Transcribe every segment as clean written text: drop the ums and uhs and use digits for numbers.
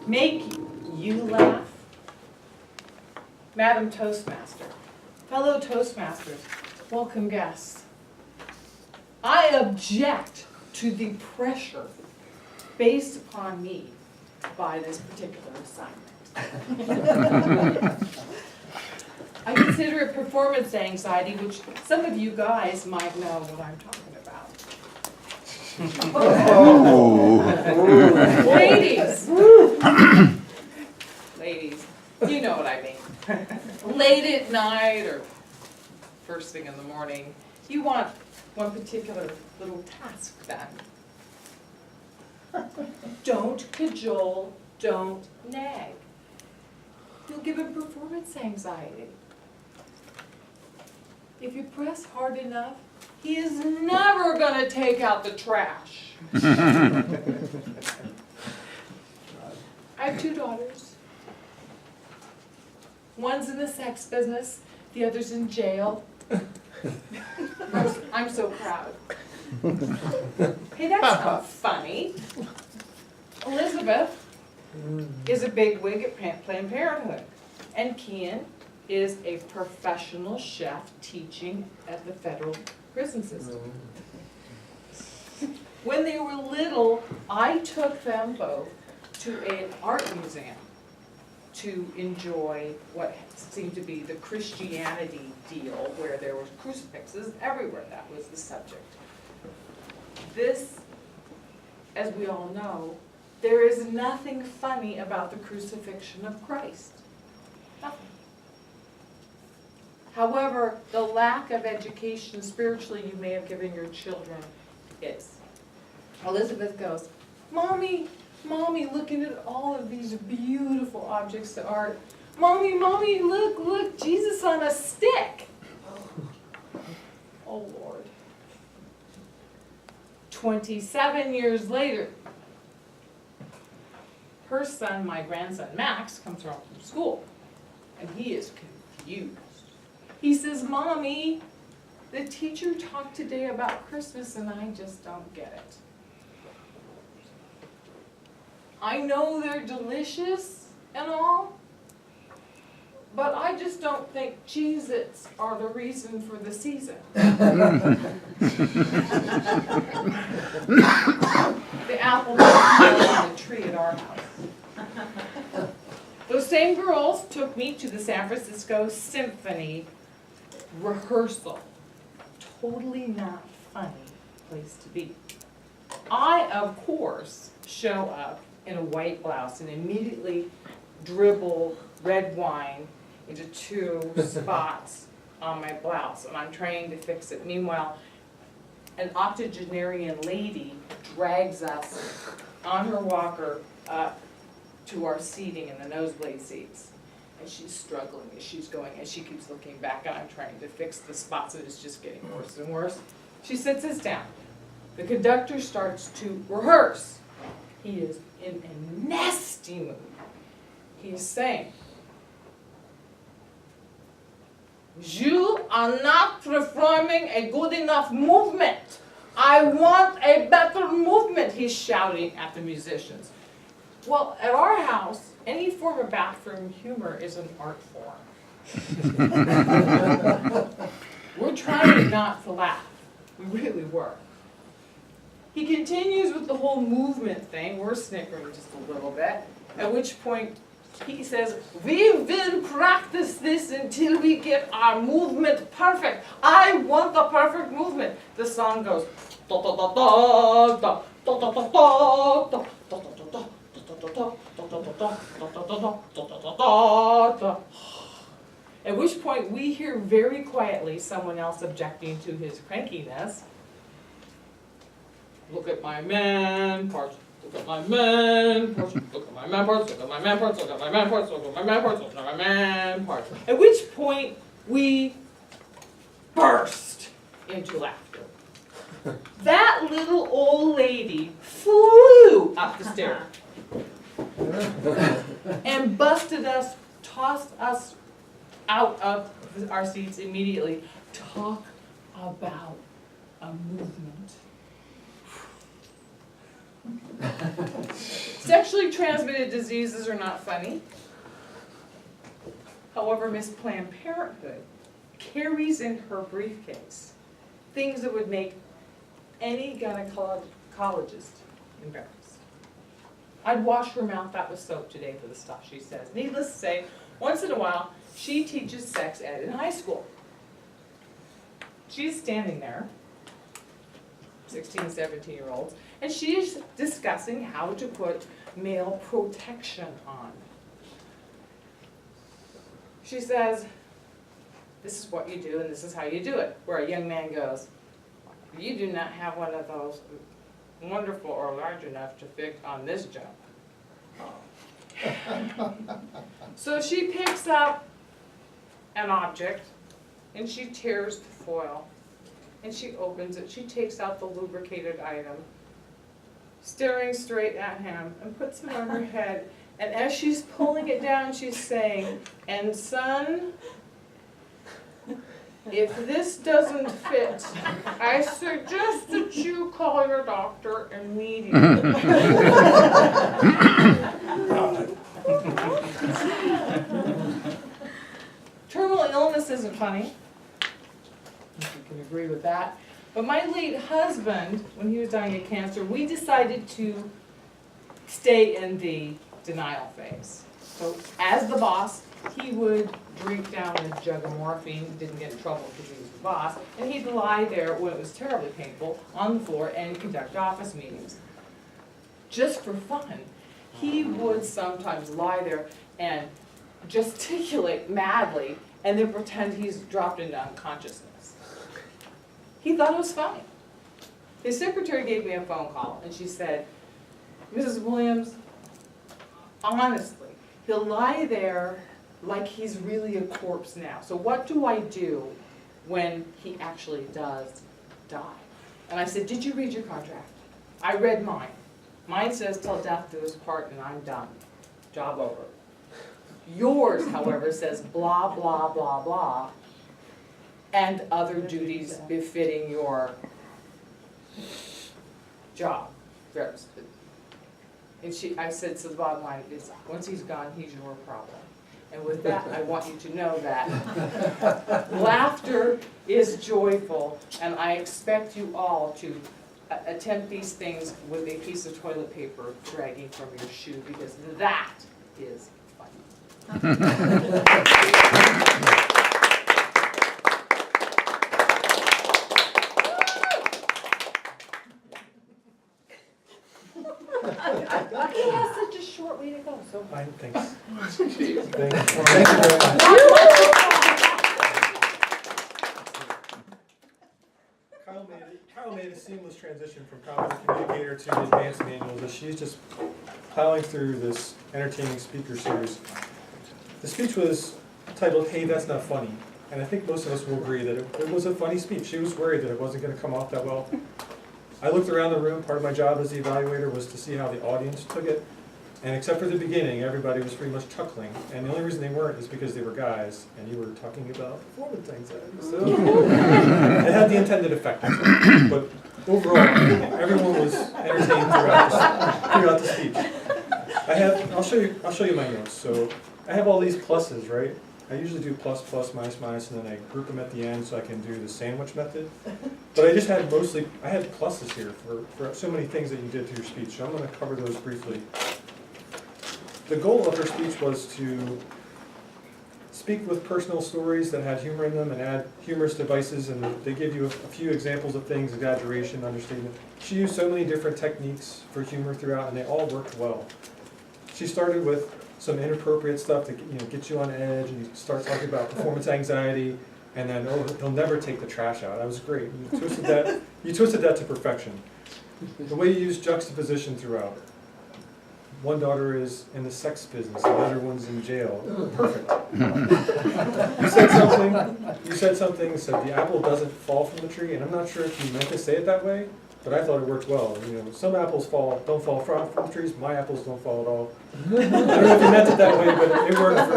make you laugh? Madam Toastmaster, fellow Toastmasters, welcome guests. I object to the pressure based upon me by this particular assignment. I consider it performance anxiety, which some of you guys might know what I'm talking about. Ladies, ladies, you know what I mean. Late at night or first thing in the morning, you want one particular little task done. Don't cajole, don't nag. You'll give him performance anxiety. If you press hard enough, he is never going to take out the trash. I have 2 daughters. One's in the sex business, the other's in jail. I'm so proud. Hey, that's not funny. Elizabeth is a bigwig at Planned Parenthood, and Kian is a professional chef teaching at the federal prison system. When they were little, I took them both to an art museum to enjoy what seemed to be the Christianity deal, where there were crucifixes everywhere. That was the subject. This, as we all know, there is nothing funny about the crucifixion of Christ. Nothing. However, the lack of education spiritually you may have given your children is. Elizabeth goes, Mommy, Mommy, looking at all of these beautiful objects of art. Mommy, Mommy, look, look, Jesus on a stick. Oh, Lord. 27 years later, her son, my grandson Max, comes home from school, and he is confused. He says, Mommy, the teacher talked today about Christmas, and I just don't get it. I know they're delicious and all, but I just don't think Cheez-Its are the reason for the season. The apple doesn't grow on the tree at our house. Those same girls took me to the San Francisco Symphony rehearsal. Totally not funny place to be. I, of course, show up in a white blouse and immediately dribble red wine into 2 spots on my blouse, and I'm trying to fix it. Meanwhile, an octogenarian lady drags us on her walker up to our seating in the nosebleed seats. And she's struggling as she's going, and she keeps looking back, and I'm trying to fix the spots, and it's just getting worse and worse. She sits us down. The conductor starts to rehearse. He is in a nasty mood. He is saying, You are not performing a good enough movement. I want a better movement, he's shouting at the musicians. Well, at our house, any form of bathroom humor is an art form. We're trying not to laugh. We really were. He continues with the whole movement thing. We're snickering just a little bit. At which point he says, We will practice this until we get our movement perfect. I want the perfect movement. The song goes, da da da da da da da da da da da. At which point we hear very quietly someone else objecting to his crankiness. Look at my man parts, look at my man parts, look at my man parts, look at my man parts, look at my man parts, look at my man parts, look at my man parts. At which point we burst into laughter. That little old lady flew up the stairs and busted us, tossed us out of our seats immediately. Talk about a movement. Sexually transmitted diseases are not funny. However, Miss Planned Parenthood carries in her briefcase things that would make any gynecologist embarrassed. I'd wash her mouth out with soap today for the stuff she says. Needless to say, once in a while, she teaches sex ed in high school. She's standing there, 16, 17-year-olds, and she's discussing how to put male protection on. She says, this is what you do and this is how you do it. Where a young man goes, you do not have one of those wonderful or large enough to fit on this jump. So she picks up an object and she tears the foil and she opens it. She takes out the lubricated item, staring straight at him, and puts it on her head. And as she's pulling it down, she's saying, and son, if this doesn't fit, I suggest that you call your doctor immediately. Terminal illness isn't funny. You can agree with that. But my late husband, when he was dying of cancer, we decided to stay in the denial phase. So as the boss, he would drink down a jug of morphine, didn't get in trouble because he was the boss, and he'd lie there when it was terribly painful on the floor and conduct office meetings. Just for fun, he would sometimes lie there and gesticulate madly and then pretend he's dropped into unconsciousness. He thought it was funny. His secretary gave me a phone call and she said, Mrs. Williams, honestly, he'll lie there like he's really a corpse now. So what do I do when he actually does die? And I said, did you read your contract? I read mine. Mine says till death do us part and I'm done. Job over. Yours, however, says blah, blah, blah, blah, and other duties befitting your job. And I said, so the bottom line is, once he's gone, he's your problem. And with that, I want you to know that laughter is joyful, and I expect you all to attempt these things with a piece of toilet paper dragging from your shoe, because that is funny. He has such a short way to go. So Fine, thanks. Thank you very much. Kyle made a seamless transition from competent communicator to the advanced manuals as she's just plowing through this entertaining speaker series. The speech was titled, Hey, That's Not Funny. And I think most of us will agree that it was a funny speech. She was worried that it wasn't going to come off that well. I looked around the room. Part of my job as the evaluator was to see how the audience took it. And except for the beginning, everybody was pretty much chuckling. And the only reason they weren't is because they were guys, and you were talking about performance anxiety. So it had the intended effect. But overall, everyone was entertained throughout the speech. I'll show you my notes. So I have all these pluses, right? I usually do plus, plus, minus, minus, and then I group them at the end so I can do the sandwich method. But I just had I had pluses here for so many things that you did to your speech. So I'm going to cover those briefly. The goal of her speech was to speak with personal stories that had humor in them and add humorous devices, and they give you a few examples of things, exaggeration, understatement. She used so many different techniques for humor throughout, and they all worked well. She started with some inappropriate stuff to get you on edge, and you start talking about performance anxiety, and then, oh, he'll never take the trash out. That was great. You twisted that to perfection. The way you use juxtaposition throughout. One daughter is in the sex business, the other one's in jail. Perfect. You said something, said the apple doesn't fall from the tree, and I'm not sure if you meant to say it that way, but I thought it worked well. Some apples don't fall from the trees, my apples don't fall at all. I don't know if you meant it that way, but it worked for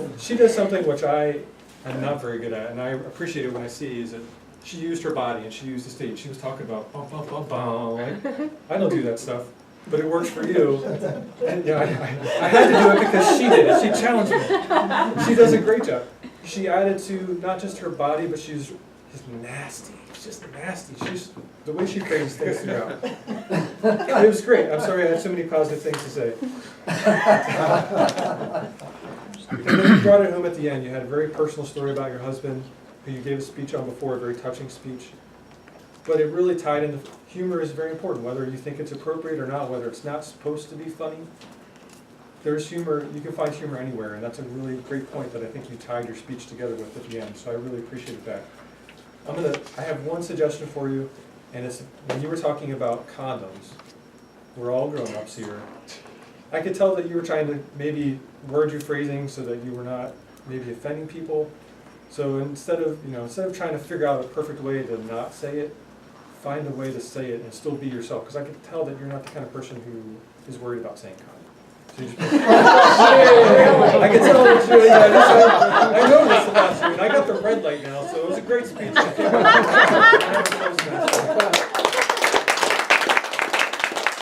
me. She does something which I am not very good at, and I appreciate it when I see, is that she used her body and she used the stage. She was talking about bum, bum, bum, bum. Like, I don't do that stuff, but it works for you. And yeah, I had to do it because she did it. She challenged me. She does a great job. She added to not just her body, but she's just nasty. She's just nasty. She's the way she phrases things throughout. It was great. I'm sorry I had so many positive things to say. And then you brought it home at the end. You had a very personal story about your husband, who you gave a speech on before, a very touching speech. But it really tied into humor is very important, whether you think it's appropriate or not, whether it's not supposed to be funny. There's humor, you can find humor anywhere, and that's a really great point that I think you tied your speech together with at the end, so I really appreciate that. I have one suggestion for you, and it's when you were talking about condoms, we're all grown-ups here. I could tell that you were trying to maybe word your phrasing so that you were not maybe offending people. So instead of trying to figure out a perfect way to not say it, find a way to say it and still be yourself. Because I can tell that you're not the kind of person who is worried about saying condom. So you just I can tell that you. I noticed about you, and I got the red light now, so it was a great speech.